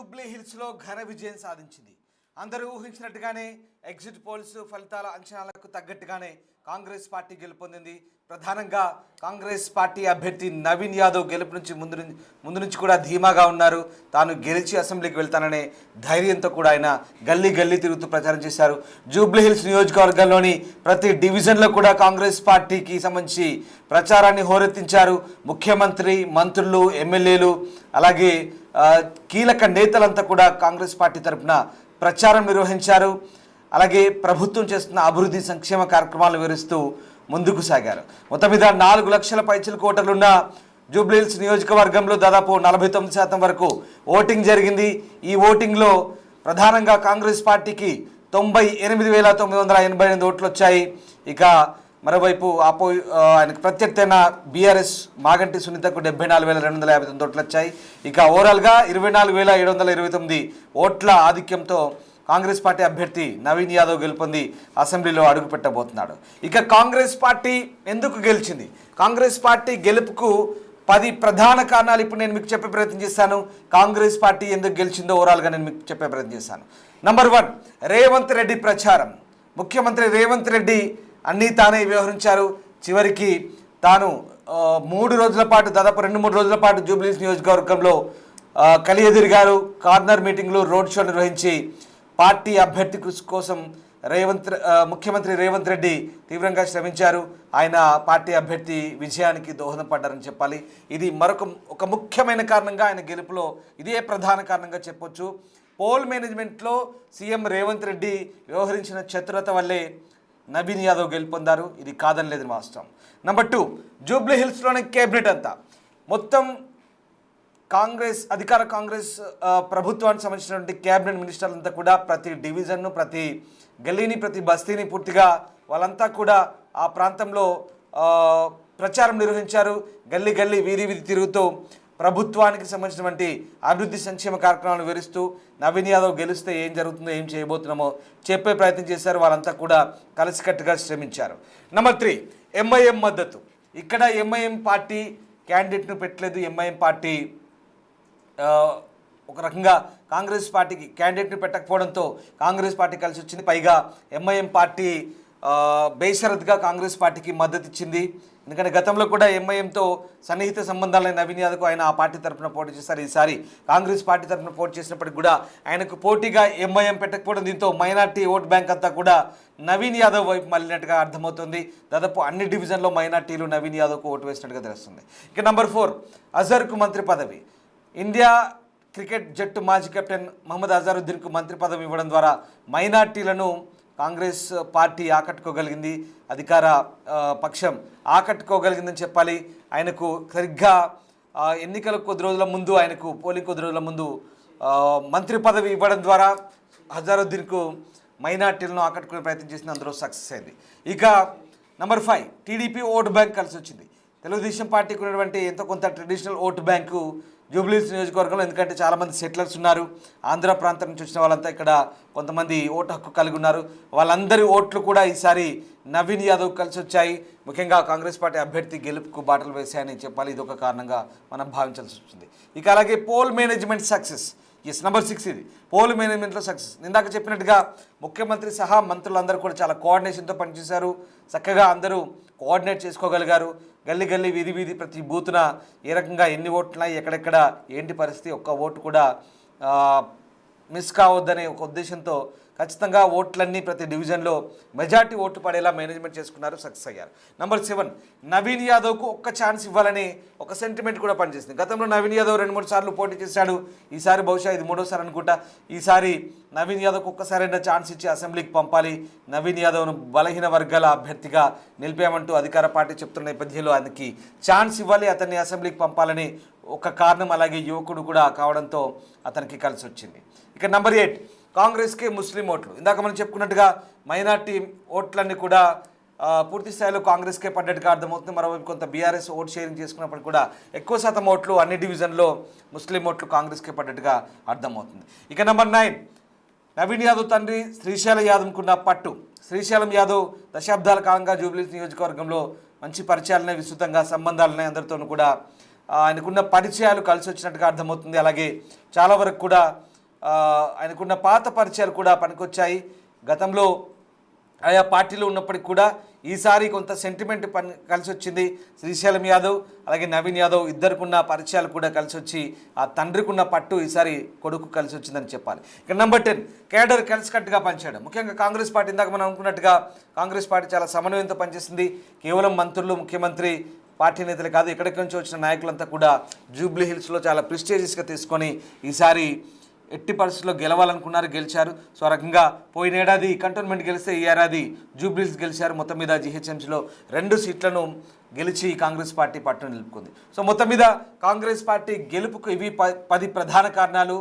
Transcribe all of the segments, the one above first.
Jubilee హిల్స్లో ఘన విజయం సాధించింది. అందరూ ఊహించినట్టుగానే ఎగ్జిట్ పోల్స్ ఫలితాల అంచనాలకు తగ్గట్టుగానే కాంగ్రెస్ పార్టీ గెలుపొందింది. ప్రధానంగా కాంగ్రెస్ పార్టీ అభ్యర్థి నవీన్ యాదవ్ గెలుపు నుంచి ముందు నుంచి కూడా ధీమాగా ఉన్నారు. తాను గెలిచి అసెంబ్లీకి వెళ్తాననే ధైర్యంతో కూడా ఆయన గల్లీ గల్లీ తిరుగుతూ ప్రచారం చేశారు. జూబ్లీ హిల్స్ నియోజకవర్గంలోని ప్రతి డివిజన్లో కూడా కాంగ్రెస్ పార్టీకి సంబంధించి ప్రచారాన్ని హోరెత్తించారు. ముఖ్యమంత్రి, మంత్రులు, ఎమ్మెల్యేలు, అలాగే కీలక నేతలంతా కూడా కాంగ్రెస్ పార్టీ తరఫున ప్రచారం నిర్వహించారు. అలాగే ప్రభుత్వం చేస్తున్న అభివృద్ధి సంక్షేమ కార్యక్రమాలను వివరిస్తూ ముందుకు సాగారు. మొత్తం మీద 4 లక్షల పైచిలకు ఓటర్లున్న జూబ్లీహిల్స్ నియోజకవర్గంలో దాదాపు 49% వరకు ఓటింగ్ జరిగింది. ఈ ఓటింగ్లో ప్రధానంగా కాంగ్రెస్ పార్టీకి 98,988 ఓట్లు వచ్చాయి. ఇక మరోవైపు ఆయనకు ప్రత్యర్థైన బీఆర్ఎస్ మాగంటి సునీతకు 74,259 ఓట్లు వచ్చాయి. ఇక ఓవరాల్గా 24,729 ఓట్ల ఆధిక్యంతో కాంగ్రెస్ పార్టీ అభ్యర్థి నవీన్ యాదవ్ గెలుపొంది అసెంబ్లీలో అడుగుపెట్టబోతున్నాడు. ఇక కాంగ్రెస్ పార్టీ ఎందుకు గెలిచింది, కాంగ్రెస్ పార్టీ గెలుపుకు 10 ప్రధాన కారణాలు ఇప్పుడు నేను మీకు చెప్పే ప్రయత్నం చేస్తాను. కాంగ్రెస్ పార్టీ ఎందుకు గెలిచిందో ఓవరాల్గా నేను మీకు చెప్పే ప్రయత్నం చేస్తాను. నంబర్ 1, రేవంత్ రెడ్డి ప్రచారం. ముఖ్యమంత్రి రేవంత్ రెడ్డి అన్నీ తానే వ్యవహరించారు. చివరికి తాను 3 రోజుల పాటు, దాదాపు 2-3 రోజుల పాటు జూబ్లీహిల్స్ నియోజకవర్గంలో కలియదిరిగారు. కార్నర్ మీటింగ్లు, రోడ్ షో నిర్వహించి పార్టీ అభ్యర్థి కోసం ముఖ్యమంత్రి రేవంత్ రెడ్డి తీవ్రంగా శ్రమించారు. ఆయన పార్టీ అభ్యర్థి విజయానికి దోహదపడ్డారని చెప్పాలి. ఇది ఒక ముఖ్యమైన కారణంగా ఆయన గెలుపులో ఇదే ప్రధాన కారణంగా చెప్పొచ్చు. పోల్ మేనేజ్మెంట్లో సీఎం రేవంత్ రెడ్డి వ్యవహరించిన చతురత వల్లే నవీన్ యాదవ్ గెలుపొందారు. ఇది కాదని లేదు వాస్తవం. నంబర్ 2, జూబ్లీ హిల్స్లోని కేబినెట్ అంతా మొత్తం అధికార కాంగ్రెస్ ప్రభుత్వానికి సంబంధించినటువంటి క్యాబినెట్ మినిస్టర్లంతా కూడా ప్రతి డివిజన్ను, ప్రతి గల్లీని, ప్రతి బస్తీని పూర్తిగా వాళ్ళంతా కూడా ఆ ప్రాంతంలో ప్రచారం నిర్వహించారు. గల్లీ గల్లీ, వీధి వీధి తిరుగుతూ ప్రభుత్వానికి సంబంధించినటువంటి అభివృద్ధి సంక్షేమ కార్యక్రమాలను వివరిస్తూ నవీన్ యాదవ్ గెలిస్తే ఏం జరుగుతుందో, ఏం చేయబోతున్నామో చెప్పే ప్రయత్నం చేశారు. వాళ్ళంతా కూడా కలిసికట్టుగా శ్రమించారు. నంబర్ 3, ఎంఐఎం మద్దతు. ఇక్కడ ఎంఐఎం పార్టీ క్యాండిడేట్ను పెట్టలేదు. ఎంఐఎం పార్టీ ఒక రకంగా కాంగ్రెస్ పార్టీకి క్యాండిడేట్ని పెట్టకపోవడంతో కాంగ్రెస్ పార్టీ కలిసి వచ్చింది. పైగా ఎంఐఎం పార్టీ బేషరత్గా కాంగ్రెస్ పార్టీకి మద్దతు ఇచ్చింది. ఎందుకంటే గతంలో కూడా ఎంఐఎంతో సన్నిహిత సంబంధాలైన నవీన్ యాదవ్కు ఆయన ఆ పార్టీ తరఫున పోటీ చేశారు. ఈసారి కాంగ్రెస్ పార్టీ తరఫున పోటీ చేసినప్పటికీ కూడా ఆయనకు పోటీగా ఎంఐఎం పెట్టకపోవడం, దీంతో మైనార్టీ ఓట్ బ్యాంక్ అంతా కూడా నవీన్ యాదవ్ వైపు మళ్ళినట్టుగా అర్థమవుతుంది. దాదాపు అన్ని డివిజన్లో మైనార్టీలు నవీన్ యాదవ్కు ఓటు వేసినట్టుగా తెలుస్తుంది. ఇక నంబర్ 4, అజర్కు మంత్రి పదవి. ఇండియా క్రికెట్ జట్టు మాజీ కెప్టెన్ మహమ్మద్ అజారుద్దీన్కు మంత్రి పదవి ఇవ్వడం ద్వారా మైనార్టీలను కాంగ్రెస్ పార్టీ ఆకట్టుకోగలిగింది, అధికార పక్షం ఆకట్టుకోగలిగిందని చెప్పాలి. ఆయనకు సరిగ్గా ఎన్నికలకు కొద్ది రోజుల ముందు, పోలింగ్ కొద్ది రోజుల ముందు మంత్రి పదవి ఇవ్వడం ద్వారా అజారుద్దీన్కు మైనార్టీలను ఆకట్టుకునే ప్రయత్నం చేసింది. అందులో సక్సెస్ అయింది. ఇక నంబర్ 5, టీడీపీ ఓటు బ్యాంక్ కలిసి వచ్చింది. తెలుగుదేశం పార్టీకి ఉన్నటువంటి ఎంతో కొంత ట్రెడిషనల్ ఓటు బ్యాంకు జూబ్లీహిల్స్ నియోజకవర్గంలో, ఎందుకంటే చాలామంది సెటిలర్స్ ఉన్నారు. ఆంధ్ర ప్రాంతం నుంచి వచ్చిన వాళ్ళంతా ఇక్కడ కొంతమంది ఓటు హక్కు కలిగి ఉన్నారు. వాళ్ళందరి ఓట్లు కూడా ఈసారి నవీన్ యాదవ్ కలిసి వచ్చాయి. ముఖ్యంగా కాంగ్రెస్ పార్టీ అభ్యర్థి గెలుపుకు బాటలు వేశాయని చెప్పాలి. ఇది ఒక కారణంగా మనం భావించాల్సి వచ్చింది. ఇక అలాగే పోల్ మేనేజ్మెంట్ సక్సెస్. నంబర్ 6 ఇది పోల్ మేనేజ్మెంట్లో సక్సెస్. ఇందాక చెప్పినట్టుగా ముఖ్యమంత్రి సహా మంత్రులందరూ కూడా చాలా కోఆర్డినేషన్తో పనిచేశారు. చక్కగా అందరూ కోఆర్డినేట్ చేసుకోగలిగారు. గల్లీ గల్లీ, వీధి వీధి, ప్రతి బూతున ఏ రకంగా ఎన్ని ఓట్లున్నాయి, ఎక్కడెక్కడ ఏంటి పరిస్థితి, ఒక్క ఓటు కూడా మిస్ కావద్దనే ఒక ఉద్దేశంతో ఖచ్చితంగా ఓట్లన్నీ ప్రతి డివిజన్లో మెజార్టీ ఓట్లు పడేలా మేనేజ్మెంట్ చేసుకున్నారు, సక్సెస్ అయ్యారు. నంబర్ 7, నవీన్ యాదవ్కు ఒక్క ఛాన్స్ ఇవ్వాలని ఒక సెంటిమెంట్ కూడా పనిచేస్తుంది. గతంలో నవీన్ యాదవ్ 2-3 సార్లు పోటీ చేశాడు. ఈసారి బహుశా ఇది 3వ సారి అనుకుంటా. ఈసారి నవీన్ యాదవ్కు ఒక్కసారైనా ఛాన్స్ ఇచ్చి అసెంబ్లీకి పంపాలి, నవీన్ యాదవ్ను బలహీన వర్గాల అభ్యర్థిగా నిలిపామంటూ అధికార పార్టీ చెప్తున్న నేపథ్యంలో ఆయనకి ఛాన్స్ ఇవ్వాలి, అతన్ని అసెంబ్లీకి పంపాలని ఒక కారణం. అలాగే యువకుడు కూడా కావడంతో అతనికి కలిసి వచ్చింది. ఇక నంబర్ 8, కాంగ్రెస్కి ముస్లిం ఓట్లు. ఇందాక మనం చెప్పుకున్నట్టుగా మైనార్టీ ఓట్లన్నీ కూడా పూర్తి స్థాయిలో కాంగ్రెస్కే పడ్డట్టుగా అర్థమవుతుంది. మరోవైపు కొంత బీఆర్ఎస్ ఓట్ షేరింగ్ చేసుకున్నప్పుడు కూడా ఎక్కువ శాతం ఓట్లు అన్ని డివిజన్లో ముస్లిం ఓట్లు కాంగ్రెస్కే పడ్డట్టుగా అర్థమవుతుంది. ఇక నంబర్ 9, నవీన్ యాదవ్ తండ్రి శ్రీశైలం యాదవ్కున్న పట్టు. శ్రీశైలం యాదవ్ దశాబ్దాల కాలంగా జూబ్లీహిల్స్ నియోజకవర్గంలో మంచి పరిచయాలున్నాయి, విస్తృతంగా సంబంధాలున్నాయి. అందరితోనూ కూడా ఆయనకున్న పరిచయాలు కలిసి వచ్చినట్టుగా అర్థమవుతుంది. అలాగే చాలా వరకు కూడా ఆయనకున్న పాత పరిచయాలు కూడా పనికొచ్చాయి. గతంలో ఆయా పార్టీలో ఉన్నప్పటికీ కూడా ఈసారి కొంత సెంటిమెంట్ కలిసి వచ్చింది. శ్రీశైలం యాదవ్ అలాగే నవీన్ యాదవ్ ఇద్దరికున్న పరిచయాలు కూడా కలిసి వచ్చి ఆ తండ్రికున్న పట్టు ఈసారి కొడుకు కలిసి వచ్చిందని చెప్పాలి. ఇక నెంబర్ 10 కేడర్ కలిసికట్టుగా పనిచేయడం. ముఖ్యంగా కాంగ్రెస్ పార్టీ ఇందాక మనం అనుకున్నట్టుగా కాంగ్రెస్ పార్టీ చాలా సమన్వయంతో పనిచేసింది. కేవలం మంత్రులు ముఖ్యమంత్రి పార్టీ నేతలు కాదు, ఎక్కడికి నుంచి వచ్చిన నాయకులంతా కూడా జూబ్లీ హిల్స్లో చాలా ప్రెస్టీజియస్గా తీసుకొని ఈసారి ఎట్టి పరిస్థితుల్లో గెలవాలనుకున్నారు, గెలిచారు. సో ఆ రకంగా పోయిన ఏడాది కంటోన్మెంట్ గెలిస్తే ఈ ఏడాది జూబ్లీస్ గెలిచారు. మొత్తం మీద జీహెచ్ఎంసీలో 2 సీట్లను గెలిచి కాంగ్రెస్ పార్టీ పట్టును నిలుపుకుంది. సో మొత్తం మీద కాంగ్రెస్ పార్టీ గెలుపుకు ఇవి 10 ప్రధాన కారణాలు.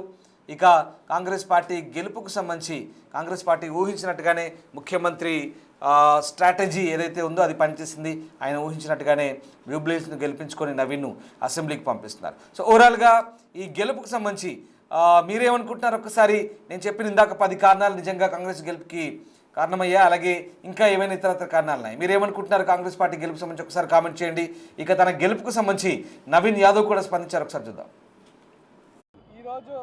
ఇక కాంగ్రెస్ పార్టీ గెలుపుకు సంబంధించి కాంగ్రెస్ పార్టీ ఊహించినట్టుగానే ముఖ్యమంత్రి స్ట్రాటజీ ఏదైతే ఉందో అది పనిచేసింది. ఆయన ఊహించినట్టుగానే జూబ్లీస్ను గెలిపించుకొని నవీన్ను అసెంబ్లీకి పంపిస్తున్నారు. సో ఓవరాల్గా ఈ గెలుపుకు సంబంధించి మీరేమనుకుంటున్నారు? ఒక్కసారి నేను చెప్పిన ఇందాక 10 కారణాలు నిజంగా కాంగ్రెస్ గెలుపుకి కారణమయ్యా, అలాగే ఇంకా ఏమైనా ఇతరత్ర కారణాలు ఉన్నాయి? మీరేమనుకుంటున్నారు కాంగ్రెస్ పార్టీ గెలుపు సంబంధించి ఒకసారి కామెంట్ చేయండి. ఇక తన గెలుపుకు సంబంధించి నవీన్ యాదవ్ కూడా స్పందించారు, ఒకసారి చూద్దాం. ఈరోజు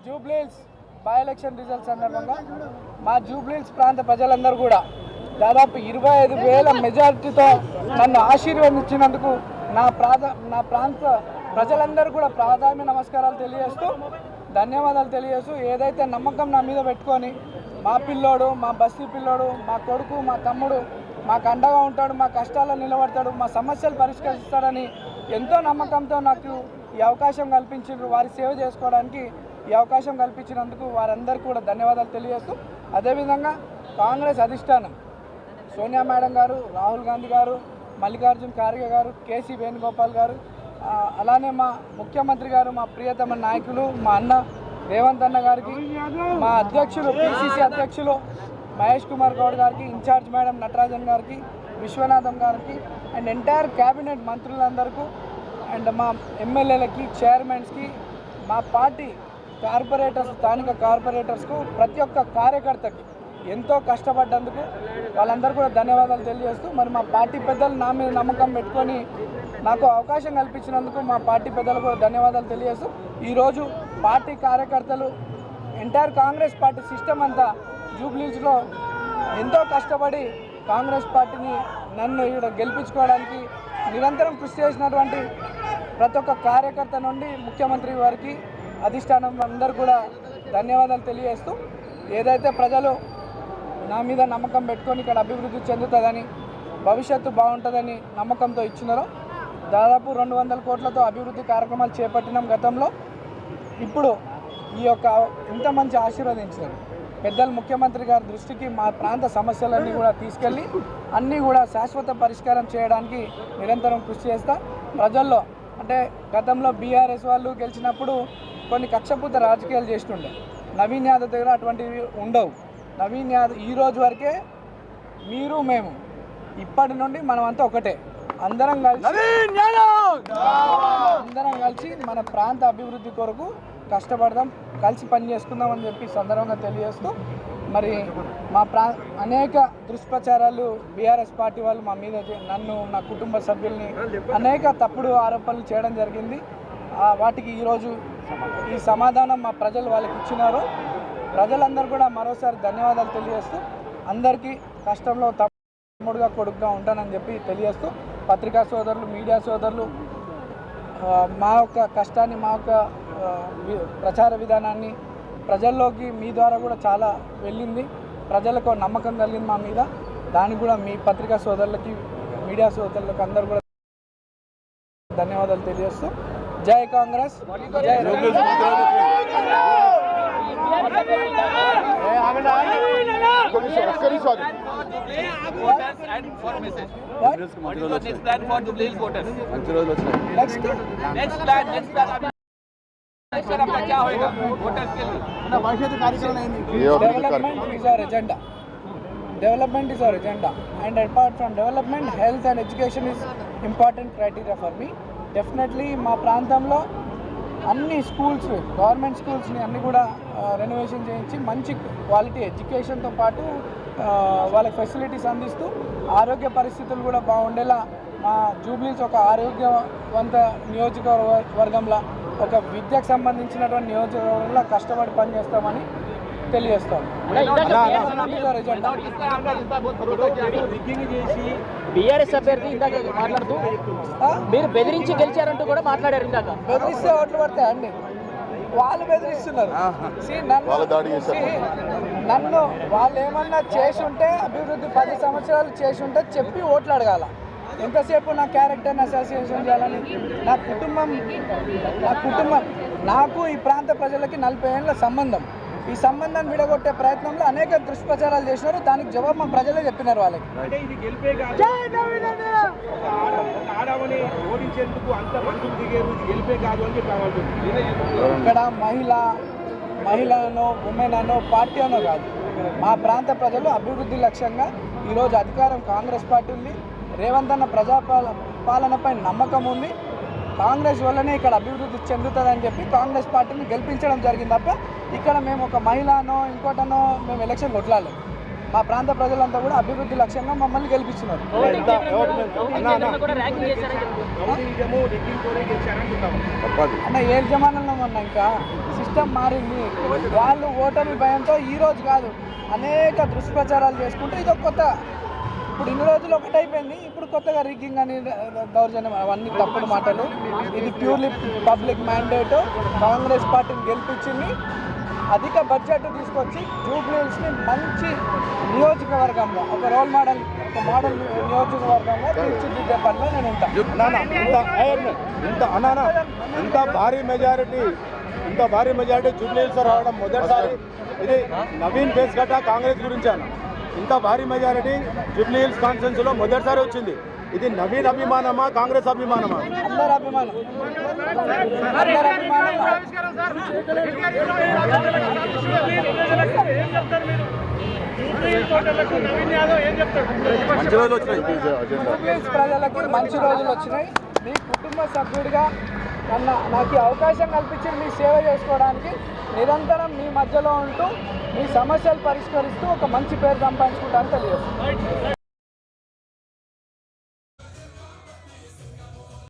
జూబ్లీహిల్స్ బై ఎలక్షన్ రిజల్ట్స్ సందర్భంగా మా జూబ్లీహిల్స్ ప్రాంత ప్రజలందరూ కూడా దాదాపు 25,000 మెజారిటీతో నన్ను ఆశీర్వదించినందుకు నా ప్రాంత ప్రజలందరూ కూడా ప్రాధాన్య నమస్కారాలు తెలియజేస్తూ ధన్యవాదాలు తెలియజేస్తూ ఏదైతే నమ్మకం నా మీద పెట్టుకొని మా పిల్లోడు, మా బస్తీ పిల్లోడు, మా కొడుకు, మా తమ్ముడు మాకు అండగా ఉంటాడు, మా కష్టాల్లో నిలబడతాడు, మా సమస్యలు పరిష్కరిస్తాడని ఎంతో నమ్మకంతో నాకు ఈ అవకాశం కల్పించారు. వారి సేవ చేసుకోవడానికి ఈ అవకాశం కల్పించినందుకు వారందరికీ కూడా ధన్యవాదాలు తెలియజేస్తూ, అదేవిధంగా కాంగ్రెస్ అధిష్టానం సోనియా మేడం గారు, రాహుల్ గాంధీ గారు, మల్లికార్జున్ ఖార్గే గారు, కేసీ వేణుగోపాల్ గారు, అలానే మా ముఖ్యమంత్రి గారు, మా ప్రియతమ నాయకులు మా అన్న రేవంత్ అన్న గారికి, మా అధ్యక్షులు పిసిసి అధ్యక్షులు మహేష్ కుమార్ గౌడ్ గారికి, ఇన్ఛార్జ్ మేడం నటరాజన్ గారికి, విశ్వనాథం గారికి అండ్ ఎంటైర్ క్యాబినెట్ మంత్రులందరికీ అండ్ మా ఎమ్మెల్యేలకి, చైర్మన్స్కి, మా పార్టీ కార్పొరేటర్స్, స్థానిక కార్పొరేటర్స్కు, ప్రతి ఒక్క కార్యకర్తకి ఎంతో కష్టపడ్డందుకు వాళ్ళందరూ కూడా ధన్యవాదాలు తెలియజేస్తూ, మరి మా పార్టీ పెద్దలు నా మీద నమ్మకం పెట్టుకొని నాకు అవకాశం కల్పించినందుకు మా పార్టీ పెద్దలు కూడా ధన్యవాదాలు తెలియజేస్తూ, ఈరోజు పార్టీ కార్యకర్తలు ఎంటైర్ కాంగ్రెస్ పార్టీ సిస్టమ్ అంతా జూబ్లీహిల్స్లో ఎంతో కష్టపడి కాంగ్రెస్ పార్టీని నన్ను ఇక్కడ గెలిపించుకోవడానికి నిరంతరం కృషి చేసినటువంటి ప్రతి ఒక్క కార్యకర్త నుండి ముఖ్యమంత్రి వారికి, అధిష్టానం అందరూ కూడా ధన్యవాదాలు తెలియజేస్తూ, ఏదైతే ప్రజలు నా మీద నమ్మకం పెట్టుకొని ఇక్కడ అభివృద్ధి చెందుతుందని, భవిష్యత్తు బాగుంటుందని నమ్మకంతో ఇచ్చినారో దాదాపు 200 కోట్లతో అభివృద్ధి కార్యక్రమాలు చేపట్టినాం గతంలో. ఇప్పుడు ఈ యొక్క ఇంత మంచి ఆశీర్వదించారు పెద్దలు ముఖ్యమంత్రి గారి దృష్టికి మా ప్రాంత సమస్యలన్నీ కూడా తీసుకెళ్ళి అన్నీ కూడా శాశ్వత పరిష్కారం చేయడానికి నిరంతరం కృషి చేస్తా. ప్రజల్లో అంటే గతంలో బీఆర్ఎస్ వాళ్ళు గెలిచినప్పుడు కొన్ని కక్షపూత రాజకీయాలు చేస్తుండే, నవీన్ యాదవ్ దగ్గర అటువంటివి ఉండవు. నవీన్ యాదవ్ ఈ రోజు వరకే మీరు మేము ఇప్పటి నుండి మనమంతా ఒకటే, అందరం కలిసి మన ప్రాంత అభివృద్ధి కొరకు కష్టపడదాం, కలిసి పని చేసుకుందాం అని చెప్పి సందర్భంగా తెలియజేస్తూ, మరి మా అనేక దుష్ప్రచారాలు బీఆర్ఎస్ పార్టీ వాళ్ళు మా మీద నన్ను, నా కుటుంబ సభ్యుల్ని అనేక తప్పుడు ఆరోపణలు చేయడం జరిగింది. వాటికి ఈరోజు ఈ సమాధానం మా ప్రజలు వాళ్ళకి ఇచ్చినారు. ప్రజలందరూ కూడా మరోసారి ధన్యవాదాలు తెలియజేస్తూ, అందరికీ కష్టంలో తమ్ముడుగా కొడుకుగా ఉంటానని చెప్పి తెలియజేస్తూ, పత్రికా సోదరులు, మీడియా సోదరులు మా యొక్క కష్టాన్ని, మా యొక్క ప్రచార విధానాన్ని ప్రజల్లోకి మీ ద్వారా కూడా చాలా వెళ్ళింది, ప్రజలకు నమ్మకం కలిగింది మా మీద. దానికి కూడా మీ పత్రికా సోదరులకి, మీడియా సోదరులకు అందరూ కూడా ధన్యవాదాలు తెలియజేస్తూ, జై కాంగ్రెస్, జై Development is our agenda, and apart from development, health and education is important criteria for me. Definitely మా ప్రాంతంలో అన్ని స్కూల్స్, గవర్నమెంట్ స్కూల్స్ని అన్ని కూడా రెనోవేషన్ చేయించి మంచి క్వాలిటీ ఎడ్యుకేషన్తో పాటు వాళ్ళకి ఫెసిలిటీస్ అందిస్తూ ఆరోగ్య పరిస్థితులు కూడా బాగుండేలా మా జూబ్లీహిల్స్ ఒక ఆరోగ్యవంత నియోజకవర్గంలా ఒక విద్యకు సంబంధించినటువంటి నియోజకవర్గంలో కష్టపడి పనిచేస్తామని తెలియజేస్తాం. బీఆర్ఎస్ అభ్యర్థి ఇందాక మాట్లాడుతూ మీరు బెదిరించి గెలిచారంటూ కూడా మాట్లాడారు. ఇందాక బెదిరిస్తే ఓట్లు పడతాయండి, వాళ్ళు బెదిరిస్తున్నారు. నన్ను వాళ్ళు ఏమన్నా చేసి ఉంటే అభివృద్ధి 10 సంవత్సరాలు చేసి ఉంటే చెప్పి ఓట్లు అడగాల. ఎంతసేపు నా క్యారెక్టర్ని అసోసియేషన్ చేయాలని నా కుటుంబం నాకు ఈ ప్రాంత ప్రజలకి 40 ఏళ్ళ సంబంధం. ఈ సంబంధాన్ని విడగొట్టే ప్రయత్నంలో అనేక దుష్ప్రచారాలు చేసినారు. దానికి జవాబు మా ప్రజలే చెప్పినారు వాళ్ళకి. ఇక్కడ మహిళనో ఉమెన్ అనో పార్టీ అనో కాదు, మా ప్రాంత ప్రజలు అభివృద్ధి లక్ష్యంగా ఈరోజు అధికారం కాంగ్రెస్ పార్టీ ఉంది. రేవంత్ అన్న పాలనపై నమ్మకం ఉంది. కాంగ్రెస్ వల్లనే ఇక్కడ అభివృద్ధి చెందుతుందని చెప్పి కాంగ్రెస్ పార్టీని గెలిపించడం జరిగింది తప్ప ఇక్కడ మేము ఒక మహిళనో ఇంకోటనో మేము ఎలక్షన్ కొట్లాలి. మా ప్రాంత ప్రజలంతా కూడా అభివృద్ధి లక్ష్యంగా మమ్మల్ని గెలిపించినారు. అన్న ఏ జమానంలో ఉన్నా ఇంకా సిస్టమ్ మారింది. వాళ్ళు ఓటమి భయంతో ఈరోజు కాదు అనేక దుష్ప్రచారాలు చేసుకుంటూ ఇది కొత్త, ఇప్పుడు ఇన్ని రోజులు ఒకటైపోయింది, ఇప్పుడు కొత్తగా రిగ్గింగ్ అని దౌర్జన్యం అవన్నీ తప్పుడు మాటలు. ఇది ప్యూర్లీ పబ్లిక్ మ్యాండేట్. కాంగ్రెస్ పార్టీని గెలిపించింది, అధిక బడ్జెట్ తీసుకొచ్చి జూబ్లీహిల్స్ని మంచి నియోజకవర్గంగా ఒక రోల్ మోడల్ నియోజకవర్గంగా తీర్చిదిద్దే పనిలో నేను ఉంటాను. ఇంత భారీ మెజారిటీ జూబ్లీహిల్స్ రావడం మొదటిసారి. ఇది నవీన్ ఫేస్ గట్ట కాంగ్రెస్ గురించి అన్న. ఇంత భారీ మెజారిటీ జూబ్లీహిల్స్ కాన్స్టిట్యున్సీలో మొదటిసారి వచ్చింది. ఇది నవీన్ అభిమానమా కాంగ్రెస్ అభిమానమా? అందరి అభిమానం. జూబ్లీహిల్స్ ప్రజలకి మంచి రోజులు వచ్చినాయి. మీ కుటుంబ సభ్యుడిగా నాకు అవకాశం కల్పించి మీ సేవ చేసుకోవడానికి నిరంతరం మీ మధ్యలో ఉంటూ మీ సమస్యలు పరిష్కరిస్తూ ఒక మంచి పేరు సంపాదించుకుంటానని తెలియజేస్తాను.